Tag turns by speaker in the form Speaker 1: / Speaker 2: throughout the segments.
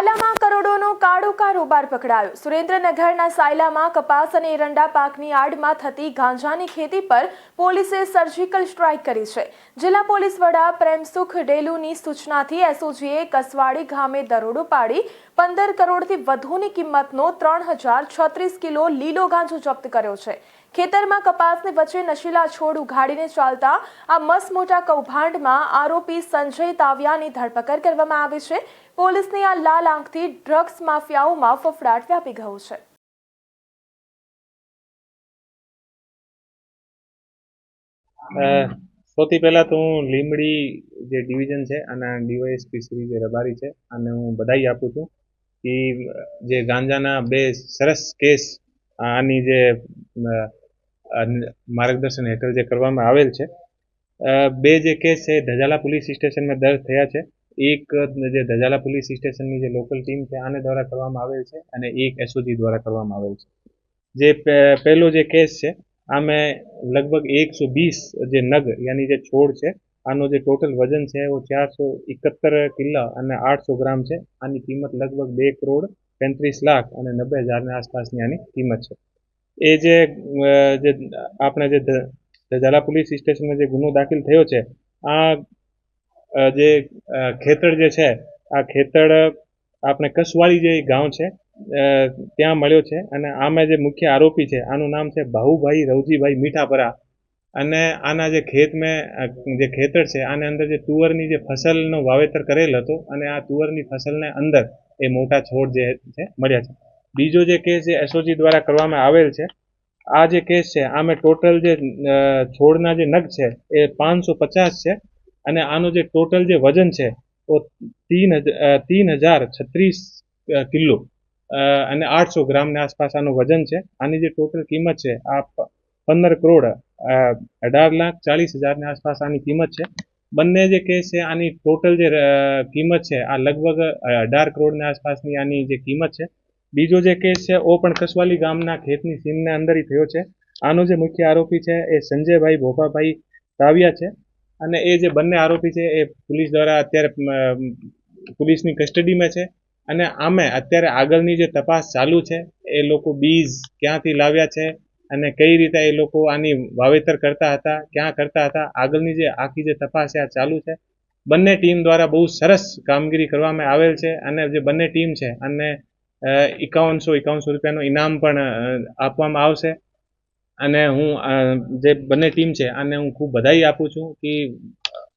Speaker 1: સાયલામાં કરોડોનો કાળો કારોબાર પકડાયો। સુરેન્દ્રનગરના સાયલામાં કપાસ અને એરંડા પાકની આડમાં થતી ગાંજાની ખેતી પર પોલીસે સર્જિકલ સ્ટ્રાઇક કરી છે। જિલ્લા પોલીસ વડા પ્રેમસુખ ડેલુની સૂચનાથી એસઓજીએ કસવાડી ગામે દરોડો પાડી 15 કરોડથી વધુની કિંમતનો 3036 કિલો લીલો ગાંજો જપ્ત કર્યો છે। ખેતરમાં કપાસની વચ્ચે નશીલા છોડ ઉઘાડીને ચાલતા આ મસમોટા કૌભાંડમાં આરોપી સંજય તાવિયાની ધરપકડ કરવામાં આવી છે। પોલીસની આ લાલ આંખથી ડ્રગ્સ માફિયાઓમાં ફફડાટ વ્યાપી ગયો છે।
Speaker 2: સૌથી પહેલા તો હું લીંબડી જે ડિવિઝન છે અને ડીવાયએસપી શ્રી જે રબારી છે અને હું બધાઈ આપું છું કે જે ગાંજાના બે સરસ કેસ આની જે માર્ગદર્શન હેઠળ જે કરવામાં આવેલ છે। બે જે કેસ છે ધજાલા પોલીસ સ્ટેશનમાં દર્જ થયા છે। એક જે ધજાલા પોલીસ સ્ટેશનની જે લોકલ ટીમ છે આને દ્વારા કરવામાં આવેલ છે અને એક એસઓજી દ્વારા કરવામાં આવેલ છે। જે પહેલો જે કેસ છે આમે લગભગ 120 જે નગ યાની જે છોડ છે આનો જે ટોટલ વજન છે वो 471 કિલો અને 800 ગ્રામ છે। આની કિંમત લગભગ 2 કરોડ 35 લાખ અને 90,000 ની આસપાસની આની કિંમત છે। એ જે આપણે જે ધજાલા પોલીસ સ્ટેશનમાં જે ગુનો દાખલ થયો છે આ જે ખેતર જે છે આ ખેતર આપણે કસવાડી જે ગાંવ છે ત્યાં મળ્યો છે અને આમાં જે મુખ્ય આરોપી છે આનું નામ છે ભાઉભાઈ રવજીભાઈ મીઠાપરા અને આના જે જે ખેતર છે આને અંદર જે તુવરની જે ફસલનો વાવેતર કરેલ હતો અને આ તુવરની ફસલને અંદર એ મોટા છોડ જે છે મળ્યા છે। બીજો જે કેસ જે એસઓજી દ્વારા કરવામાં આવેલ છે આ જે કેસ છે આમાં ટોટલ જે છોડના જે નગ છે એ 550 છે અને આનું જે ટોટલ જે વજન છે वो 3036 કિલો અને 800 ગ્રામની આસપાસ આનું વજન છે। આની જે ટોટલ કિંમત છે આ 15 કરોડ 18,40,000 ની આસપાસ આની કિંમત છે। બંને જે કેસ છે આની ટોટલ જે કિંમત છે આ લગભગ 18 કરોડની આસપાસની આની જે કિંમત છે। બીજો જે કેસ છે ઓ પણ કસવાલી ગામના ખેતની સીમને અંદર થયો છે। આનો જે મુખ્ય આરોપી છે એ સંજયભાઈ ભોપાભાઈ તાવિયા છે અને એ જે બંને આરોપી છે એ પોલીસ દ્વારા અત્યારે પોલીસની કસ્ટડીમાં છે અને આમે અત્યારે આગળની જે તપાસ ચાલુ છે એ લોકો બીજ ક્યાંથી લાવ્યા છે અને કઈ રીતે એ લોકો આની વાવેતર કરતા હતા ક્યાં કરતા હતા આગળની જે આખી જે તપાસ છે આ ચાલુ છે। બંને ટીમ દ્વારા બહુ સરસ કામગીરી કરવામાં આવેલ છે અને જે બંને ટીમ છે અને 5100 રૂપિયાનું ઇનામ પણ આપવામાં આવશે અને હું જે બંને ટીમ છે આને હું ખૂબ બધાઈ આપું છું કે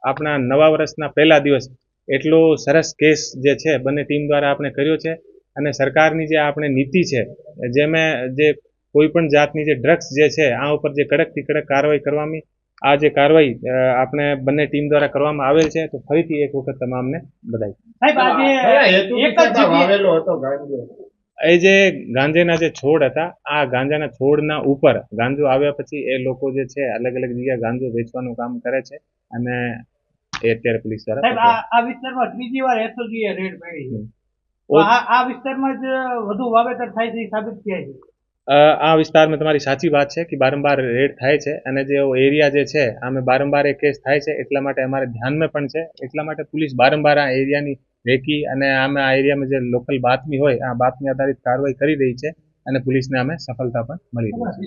Speaker 2: આપણા નવા વર્ષના પહેલા દિવસ એટલો સરસ કેસ જે છે બંને ટીમ દ્વારા આપણે કર્યો છે અને સરકારની જે આપણે નીતિ છે જેમાં જે કોઈ પણ જાતની જે ડ્રગ્સ જે છે આ ઉપર જે કડકથી કડક કાર્યવાહી કરવાની આ જે કાર્યવાહી આપણે બંને ટીમ દ્વારા કરવામાં આવેલ છે। તો ફરીથી એક વખત તમામને બધાઈ। એ જે ગાંજાના જે છોડ હતા આ ગાંજાના છોડના ઉપર ગાંજો આવ્યા પછી એ લોકો જે છે અલગ અલગ જગ્યાએ ગાંજો વેચવાનું કામ કરે છે અને એ અત્યારે પોલીસ દ્વારા
Speaker 3: આ વિસ્તારમાં ત્રીજી વાર એસઓજીએ રેડ પાડી છે। આ વિસ્તારમાં જ વધુ વાવેતર થાય છે સાબિત થાય છે।
Speaker 2: આ વિસ્તારમાં તમારી સાચી વાત છે કે વારંવાર રેડ થાય છે અને જે એરિયા જે છે આમે વારંવાર એ કેસ થાય છે એટલા માટે અમારે ધ્યાનમાં પણ છે એટલા માટે પોલીસ વારંવાર આ એરિયાની રેકી અને આમે આ એરિયામાં જે લોકલ બાતમી હોય આ બાતમી આધારિત કાર્યવાહી કરી રહી છે અને પોલીસને અમે સફળતા પણ મળી રહી છે।